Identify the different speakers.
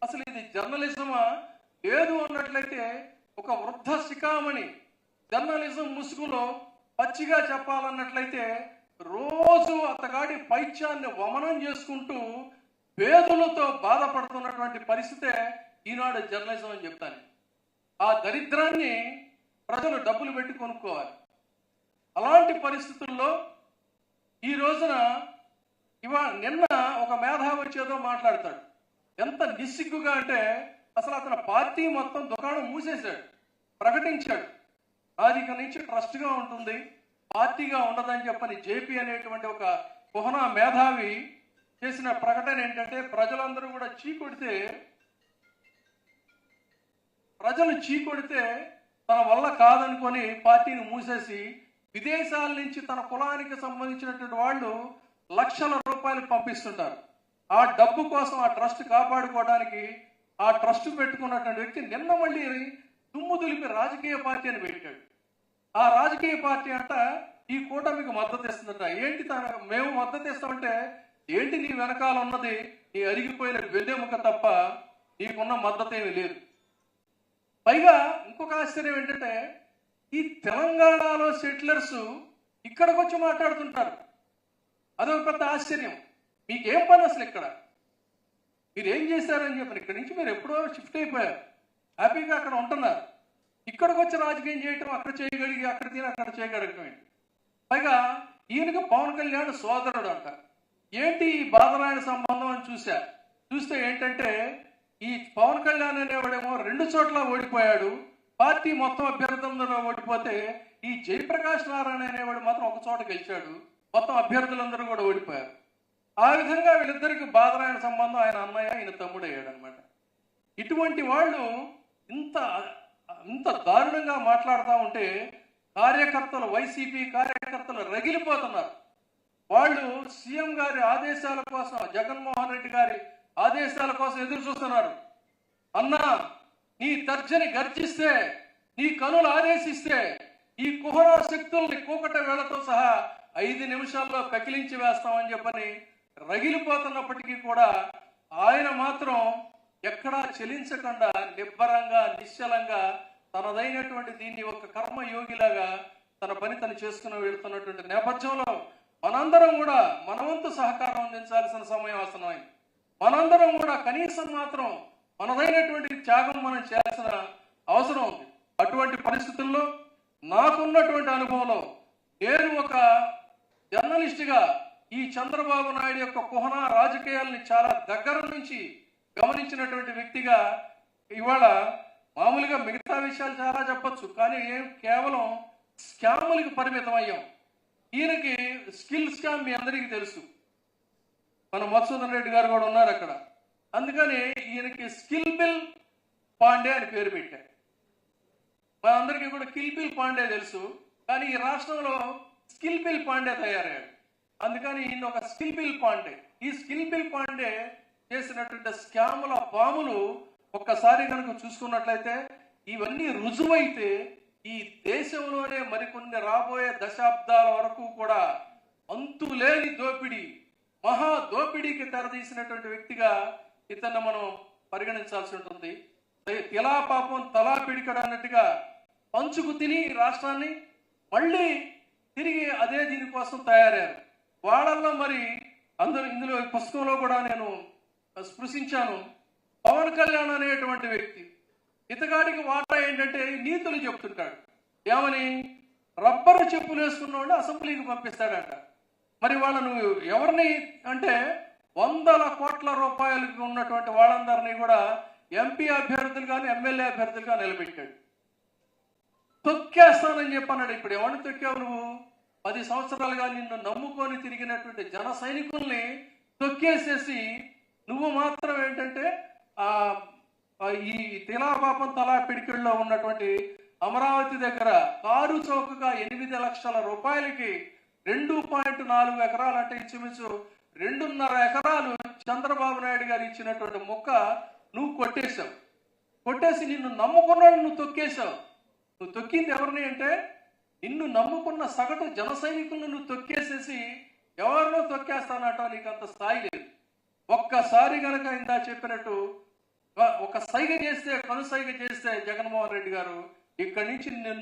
Speaker 1: అసలు ఇది జర్నలిజమా లేదు అన్నట్లయితే ఒక వృద్ధ శిఖామణి జర్నలిజం ముసుగులో పచ్చిగా చెప్పాలన్నట్లయితే రోజు అతగాడి పైత్యాన్ని వమనం చేసుకుంటూ పేదలతో బాధపడుతున్నటువంటి పరిస్థితే ఈనాడు జర్నలిజం అని చెప్తాను. ఆ దరిద్రాన్ని ప్రజలు డబ్బులు పెట్టి కొనుక్కోవాలి. అలాంటి పరిస్థితుల్లో ఈ రోజున నిన్న ఒక మేధావి వచ్చేదో మాట్లాడతాడు. ఎంత నిస్సిగ్గుగా అంటే అసలు అతని పార్టీ మొత్తం దుకాణం మూసేశాడు, ప్రకటించాడు. అది ఇక నుంచి ట్రస్ట్గా ఉంటుంది, పార్టీగా ఉండదని చెప్పని జేపీ అనేటువంటి ఒక కుహనా మేధావి చేసిన ప్రకటన ఏంటంటే ప్రజలందరూ కూడా ప్రజలు చీకొడితే తన వల్ల కాదనుకొని పార్టీని మూసేసి విదేశాల నుంచి తన కులానికి సంబంధించినటువంటి వాళ్ళు లక్షల రూపాయలు పంపిస్తుంటారు. ఆ డబ్బు కోసం ఆ ట్రస్ట్ కాపాడుకోవడానికి ఆ ట్రస్ట్ పెట్టుకున్నటువంటి వ్యక్తి నిన్న మళ్ళీ దుమ్ము దులిపి రాజకీయ పార్టీ అని పెట్టాడు. ఆ రాజకీయ పార్టీ అంట ఈ కూటమికి మద్దతు ఇస్తుందట. ఏంటి మేము మద్దతు ఇస్తామంటే ఏంటి నీ వెనకాల ఉన్నది నీ అరిగిపోయిన వెన్నెముక తప్ప నీకున్న మద్దతు ఏమీ లేదు. పైగా ఇంకొక ఆశ్చర్యం ఏంటంటే ఈ తెలంగాణలో సెటిలర్స్ ఇక్కడికి వచ్చి మాట్లాడుతుంటారు. అదొక పెద్ద ఆశ్చర్యం. మీకేం పని అసలు ఇక్కడ, మీరు ఏం చేశారని చెప్పని ఇక్కడి నుంచి మీరు ఎప్పుడో షిఫ్ట్ అయిపోయారు, హ్యాపీగా అక్కడ ఉంటున్నారు. ఇక్కడికి వచ్చి రాజకీయం చేయటం, అక్కడ చేయగలిగి అక్కడ తిని అక్కడ చేయగలగటం ఏంటి? పైగా ఈయనకు పవన్ కళ్యాణ్ సోదరుడు అంట. ఏంటి ఈ బాధరాయణ సంబంధం అని చూస్తే ఏంటంటే ఈ పవన్ కళ్యాణ్ అనేవాడేమో 2 చోట్ల ఓడిపోయాడు, పార్టీ మొత్తం అభ్యర్థులందరూ ఓడిపోతే ఈ జయప్రకాష్ నారాయణ అనేవాడు మాత్రం ఒక చోట గెలిచాడు, మొత్తం అభ్యర్థులందరూ కూడా ఓడిపోయారు. ఆ విధంగా వీళ్ళిద్దరికి బాధరాయణ సంబంధం, ఆయన అన్నయ్య ఈయన తమ్ముడు అయ్యాడు అనమాట. ఇటువంటి వాళ్ళు ఇంత దారుణంగా మాట్లాడుతూ ఉంటే కార్యకర్తలు, వైసీపీ కార్యకర్తలు రగిలిపోతున్నారు. వాళ్ళు సీఎం గారి ఆదేశాల కోసం, జగన్మోహన్ రెడ్డి గారి ఆదేశాల కోసం ఎదురు చూస్తున్నారు. అన్నా నీ తర్జని గర్జిస్తే, నీ కనులు ఆదేశిస్తే ఈ కుహరా శక్తుల్ని కూకట వేళతో సహా 5 నిమిషాల్లో కకిలించి వేస్తామని చెప్పని రగిలిపోతున్నప్పటికీ కూడా ఆయన మాత్రం ఎక్కడా చెలించకుండా నిబ్బరంగా నిశ్చలంగా తనదైనటువంటి దీన్ని ఒక కర్మయోగిలాగా తన పని తను చేసుకుని వెళుతున్నటువంటి నేపథ్యంలో మనందరం కూడా మనవంతు సహకారం అందించాల్సిన సమయం ఆసనమైంది. మనందరం కూడా కనీసం మాత్రం మనదైనటువంటి త్యాగం మనం చేయాల్సిన అవసరం ఉంది. అటువంటి పరిస్థితుల్లో నాకున్నటువంటి అనుభవంలో నేను ఒక జర్నలిస్ట్గా ఈ చంద్రబాబు నాయుడు యొక్క కుహనా రాజకీయాల్ని చాలా దగ్గర నుంచి గమనించినటువంటి వ్యక్తిగా ఇవాళ మామూలుగా మిగతా విషయాలు చాలా చెప్పొచ్చు, కానీ కేవలం స్కాములకి పరిమితం అయ్యాం. ఈయనకి స్కిల్ స్కామ్ మీ అందరికీ తెలుసు, మన మధుసూదన్ రెడ్డి గారు కూడా ఉన్నారు అక్కడ. అందుకని ఈయనకి స్కిల్ బిల్ పాండే అని పేరు పెట్టారు. మనందరికీ కూడా కిల్ బిల్ పాండే తెలుసు, కానీ ఈ రాష్ట్రంలో స్కిల్ బిల్ పాండే తయారయ్యాడు. అందుకని ఈయన ఒక స్కిల్ బిల్ పాండే. ఈ స్కిల్ బిల్ పాండే చేసినటువంటి స్కాముల పాములు ఒక్కసారి కనుక చూసుకున్నట్లయితే ఇవన్నీ రుజువైతే ఈ దేశంలోనే మరికొన్ని రాబోయే దశాబ్దాల వరకు కూడా అంతులేని దోపిడీ, మహా దోపిడీకి తెరదీసినటువంటి వ్యక్తిగా ఇతన్ని మనం పరిగణించాల్సి ఉంటుంది. తిలా పాపం తలా పిడికడ అన్నట్టుగా పంచుకు తిని రాష్ట్రాన్ని మళ్ళీ తిరిగి అదే దీనికోసం తయారయ్యారు. వాళ్ళల్లో మరి ఇందులో పుస్తకంలో కూడా నేను స్పృశించాను. పవన్ కళ్యాణ్ అనేటువంటి వ్యక్తి, ఇతగాడికి వాటా ఏంటంటే నీతులు చెప్తుంటాడు. ఏమని? రబ్బరు చెప్పులు వేసుకున్న వాళ్ళు అసెంబ్లీకి పంపిస్తాడంట. మరి వాళ్ళను ఎవరిని అంటే 100 కోట్ల రూపాయలకు ఉన్నటువంటి వాళ్ళందరినీ కూడా ఎంపీ అభ్యర్థులు కానీ ఎమ్మెల్యే అభ్యర్థులుగా నిలబెట్టాడు. తొక్కేస్తానని చెప్పన్నాడు. ఇప్పుడు ఎవరిని తొక్కావు నువ్వు? 10 సంవత్సరాలుగా నిన్ను నమ్ముకొని తిరిగినటువంటి జన సైనికుల్ని తొక్కేసేసి నువ్వు మాత్రం ఏంటంటే ఈ తిలాపాపం తలా పిడికిళ్ళలో ఉన్నటువంటి అమరావతి దగ్గర కారు చౌకగా 8 లక్షల రూపాయలకి 2.4 ఎకరాలు అంటే ఇంచుమించు 2.5 ఎకరాలు చంద్రబాబు నాయుడు గారు ఇచ్చినటువంటి మొక్క నువ్వు కొట్టేశావు. కొట్టేసి నిన్ను నమ్ముకున్నాడు, నువ్వు తొక్కేశావు. నువ్వు తొక్కింది ఎవరిని అంటే నిన్ను నమ్ముకున్న సగటు జన సైనికులను నువ్వు తొక్కేసేసి ఎవరినో తొక్కేస్తానట. నీకు అంత స్థాయి లేదు. ఒక్కసారి కనుక ఇందా చెప్పినట్టు సైగ చేస్తే, కనుసైగ చేస్తే జగన్మోహన్ రెడ్డి గారు ఇక్కడి నుంచి నిన్ను